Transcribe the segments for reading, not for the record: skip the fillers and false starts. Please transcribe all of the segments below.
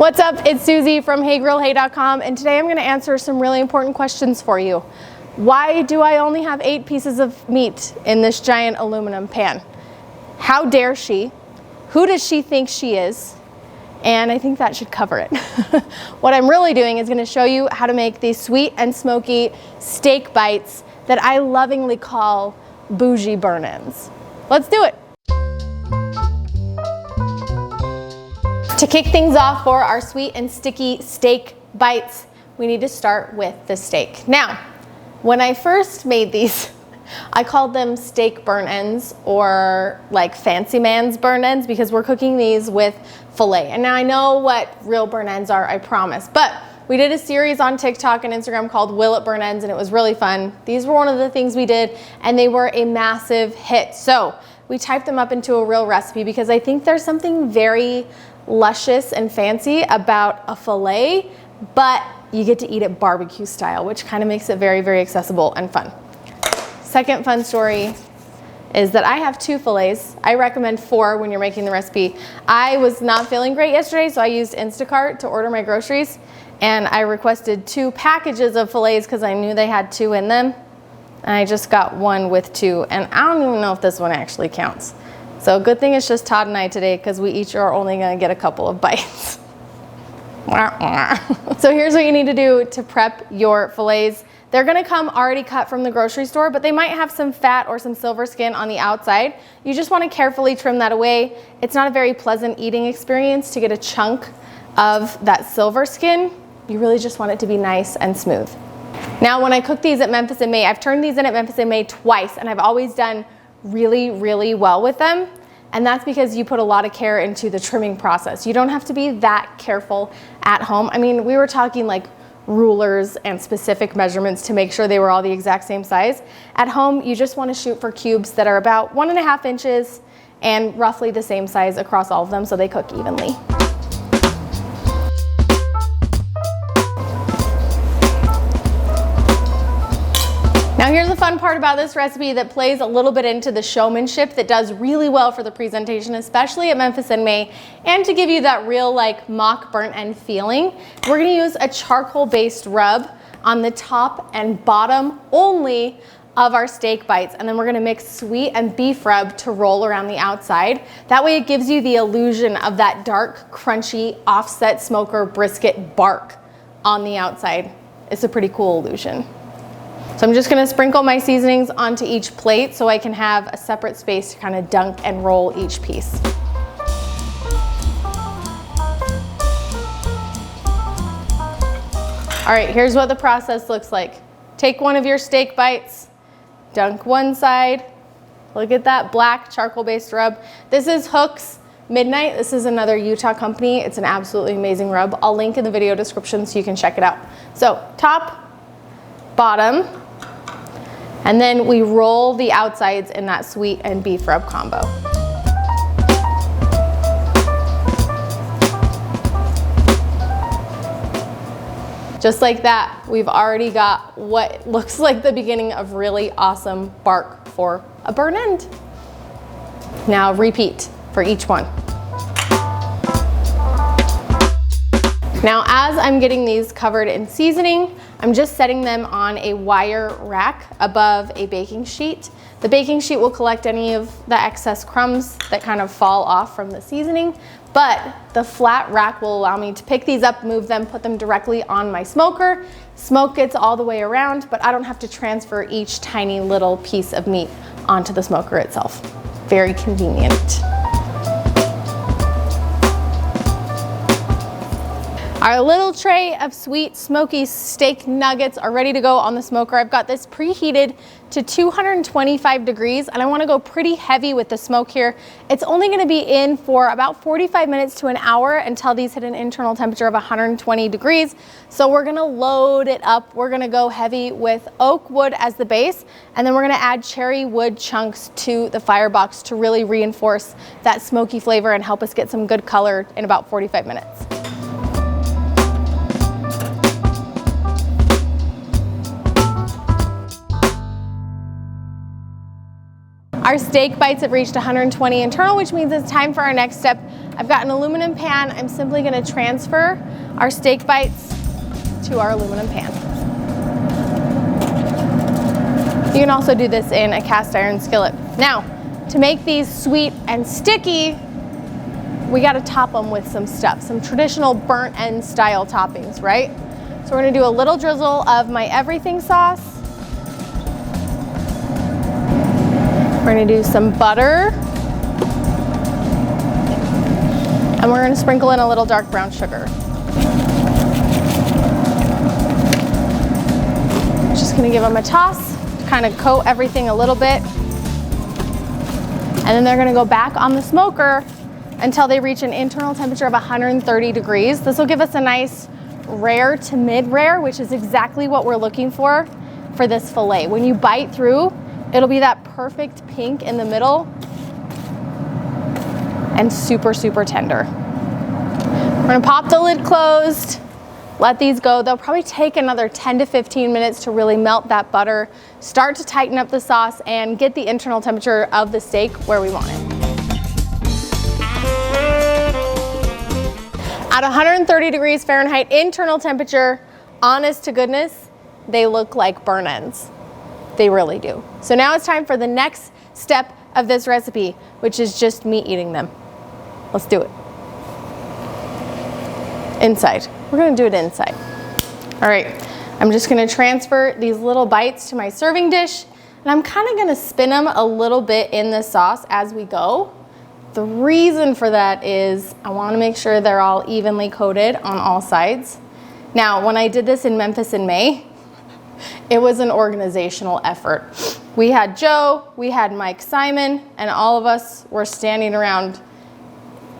What's up? It's Susie from HeyGrillHey.com, and today I'm going to answer some really important questions for you. Why do I only have 8 pieces of meat in this giant aluminum pan? How dare she? Who does she think she is? And I think that should cover it. What I'm really doing is going to show you how to make these sweet and smoky steak bites that I lovingly call bougie burn-ins. Let's do it. To kick things off for our sweet and sticky steak bites, we need to start with the steak. Now, when I first made these, I called them steak burn-ins or like fancy man's burn-ins because we're cooking these with filet. And now I know what real burn-ins are, I promise. But we did a series on TikTok and Instagram called Will It Burn Ends, and it was really fun. These were one of the things we did, and they were a massive hit. So we typed them up into a real recipe because I think there's something very luscious and fancy about a filet, but you get to eat it barbecue style, which kind of makes it very, very accessible and fun. Second fun story is that I have 2 fillets. I recommend 4 when you're making the recipe. I was not feeling great yesterday, so I used Instacart to order my groceries, and I requested 2 packages of fillets because I knew they had 2 in them. And I just got 1 with 2, and I don't even know if this one actually counts. So good thing it's just Todd and I today because we each are only gonna get a couple of bites. So here's what you need to do to prep your fillets. They're gonna come already cut from the grocery store, but they might have some fat or some silver skin on the outside. You just wanna carefully trim that away. It's not a very pleasant eating experience to get a chunk of that silver skin. You really just want it to be nice and smooth. Now, when I cook these at Memphis in May, I've turned these in at Memphis in May twice, and I've always done really, really well with them. And that's because you put a lot of care into the trimming process. You don't have to be that careful at home. I mean, we were talking like rulers and specific measurements to make sure they were all the exact same size. At home, you just want to shoot for cubes that are about 1.5 inches and roughly the same size across all of them so they cook evenly. Now here's the fun part about this recipe that plays a little bit into the showmanship that does really well for the presentation, especially at Memphis in May, and to give you that real like mock burnt end feeling. We're gonna use a charcoal-based rub on the top and bottom only of our steak bites, and then we're gonna mix sweet and beef rub to roll around the outside. That way it gives you the illusion of that dark, crunchy, offset smoker brisket bark on the outside. It's a pretty cool illusion. So I'm just gonna sprinkle my seasonings onto each plate so I can have a separate space to kind of dunk and roll each piece. All right, here's what the process looks like. Take one of your steak bites, dunk one side. Look at that black charcoal-based rub. This is Hook's Midnight. This is another Utah company. It's an absolutely amazing rub. I'll link in the video description so you can check it out. So top, bottom, and then we roll the outsides in that sweet and beef rub combo. Just like that, we've already got what looks like the beginning of really awesome bark for a burn end. Now repeat for each one. Now, as I'm getting these covered in seasoning, I'm just setting them on a wire rack above a baking sheet. The baking sheet will collect any of the excess crumbs that kind of fall off from the seasoning, but the flat rack will allow me to pick these up, move them, put them directly on my smoker. Smoke gets all the way around, but I don't have to transfer each tiny little piece of meat onto the smoker itself. Very convenient. Our little tray of sweet, smoky steak nuggets are ready to go on the smoker. I've got this preheated to 225 degrees, and I wanna go pretty heavy with the smoke here. It's only gonna be in for about 45 minutes to an hour until these hit an internal temperature of 120 degrees. So we're gonna load it up. We're gonna go heavy with oak wood as the base, and then we're gonna add cherry wood chunks to the firebox to really reinforce that smoky flavor and help us get some good color in about 45 minutes. Our steak bites have reached 120 internal, which means it's time for our next step I've got an aluminum pan. I'm simply gonna transfer our steak bites to our aluminum pan. You can also do this in a cast iron skillet. Now, to make these sweet and sticky, we gotta top them with some stuff, some traditional burnt end style toppings, right? So we're gonna do a little drizzle of my everything sauce. We're gonna do some butter. And we're gonna sprinkle in a little dark brown sugar. Just gonna give them a toss to kind of coat everything a little bit. And then they're gonna go back on the smoker until they reach an internal temperature of 130 degrees. This will give us a nice rare to mid-rare, which is exactly what we're looking for this filet. When you bite through, it'll be that perfect pink in the middle and super, super tender. We're gonna pop the lid closed, let these go. They'll probably take another 10 to 15 minutes to really melt that butter, start to tighten up the sauce, and get the internal temperature of the steak where we want it. At 130 degrees Fahrenheit internal temperature, honest to goodness, they look like burn ends. They really do. So now it's time for the next step of this recipe, which is just me eating them. Let's do it. Inside. We're gonna do it inside. All right, I'm just gonna transfer these little bites to my serving dish, and I'm kind of gonna spin them a little bit in the sauce as we go. The reason for that is I wanna make sure they're all evenly coated on all sides. Now, when I did this in Memphis in May, it was an organizational effort. We had Joe, we had Mike Simon, and all of us were standing around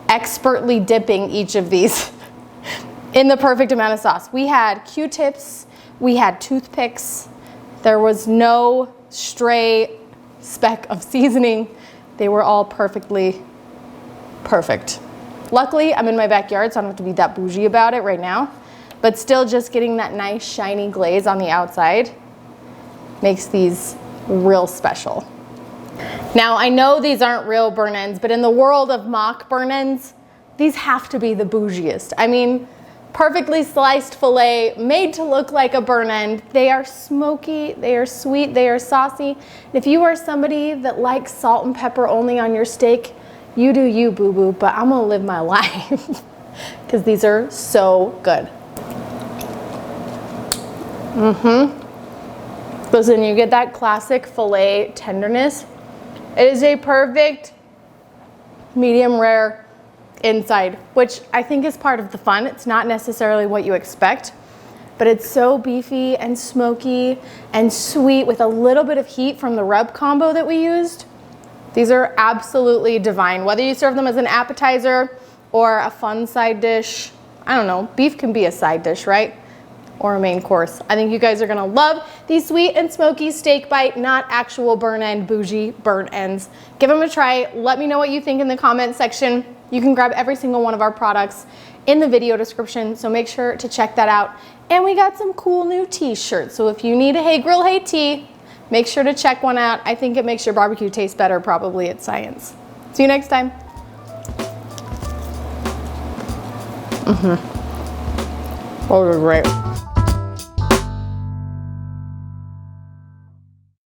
expertly dipping each of these in the perfect amount of sauce. We had Q-tips, we had toothpicks. There was no stray speck of seasoning. They were all perfectly perfect. Luckily, I'm in my backyard, so I don't have to be that bougie about it right now. But still, just getting that nice shiny glaze on the outside makes these real special. Now, I know these aren't real burn ends, but in the world of mock burn ends, these have to be the bougiest. I mean, perfectly sliced filet made to look like a burn end. They are smoky, they are sweet, they are saucy. And if you are somebody that likes salt and pepper only on your steak, you do you, boo-boo, but I'm gonna live my life because these are so good. Listen, you get that classic filet tenderness. It is a perfect medium rare inside, which I think is part of the fun. It's not necessarily what you expect, but it's so beefy and smoky and sweet with a little bit of heat from the rub combo that we used. These are absolutely divine. Whether you serve them as an appetizer or a fun side dish, I don't know, beef can be a side dish, right? Or a main course. I think you guys are gonna love these sweet and smoky steak bite, not actual burn end, bougie burn ends. Give them a try. Let me know what you think in the comment section. You can grab every single one of our products in the video description, so make sure to check that out. And we got some cool new t-shirts. So if you need a Hey Grill, Hey tee, make sure to check one out. I think it makes your barbecue taste better, probably it's science. See you next time. Oh, they're great.